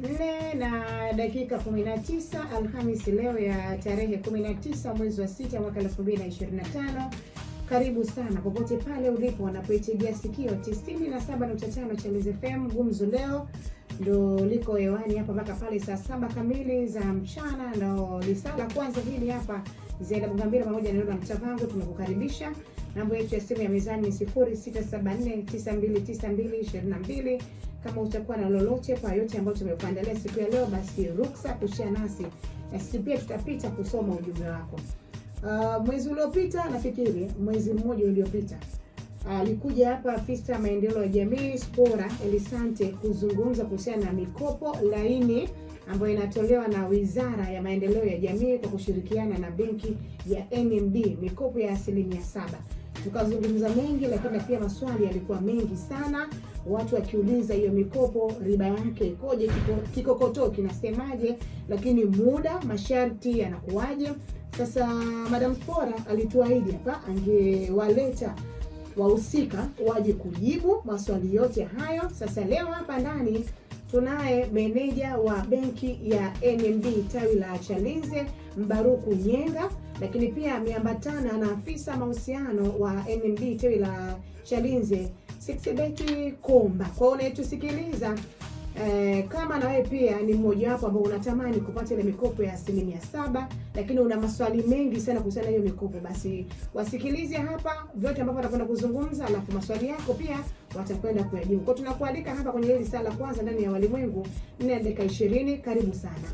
4:19 Alhamisi leo ya tarehe 19 mwezi wa 6 mwaka 2025. Karibu sana popote pale ulipo wanapoitegea sikio 97.5 Chaliz FM. Gumzo leo ndo liko hewani hapa mpaka pale saa 7 kamili za mchana. Ndo lisala kwanza hili hapa Zainab Ngambira pamoja na Lola Mtavangu tunakukaribisha. Namba yetu ya simu ya mezani 0674929222. Kama utakuwa na lolote kwa yote ambayo tumekuandalia siku ya leo, basi ruksa kushare nasi. Na sisi pia tutapita kusoma ujumbe wako. Mwezi uliopita, nafikiri mwezi mmoja uliopita, alikuja hapa afisa maendeleo ya jamii Spora Elisante kuzungumza kuhusiana na mikopo laini ambayo inatolewa na Wizara ya Maendeleo ya Jamii kwa kushirikiana na benki ya NMB, mikopo ya 7%. Tukazungumza mengi, lakini pia maswali yalikuwa mengi sana, watu wakiuliza hiyo mikopo riba yake ikoje, kikokotoo kinasemaje, lakini muda, masharti yanakuaje. Sasa Madam Spora alituahidi hapa angewaleta wahusika waje kujibu maswali yote hayo. Sasa leo hapa ndani tunaye meneja wa benki ya NMB tawi la Chalinze Mbaruku Nyenga, lakini pia ameambatana na afisa mahusiano wa NMB tawi la Chalinze Sixbeti Komba. Kwa hiyo unayetusikiliza, kama na wewe pia ni mmoja wapo ambao unatamani kupata ile mikopo ya 7%, lakini una maswali mengi sana kuhusiana hiyo mikopo, basi wasikilize hapa vyote ambavyo watakwenda kuzungumza, alafu maswali yako pia watakwenda kuyajibu. Kwa tunakualika hapa kwenye hili sala kwanza ndani ya Walimwengu 4 dakika 20. Karibu sana.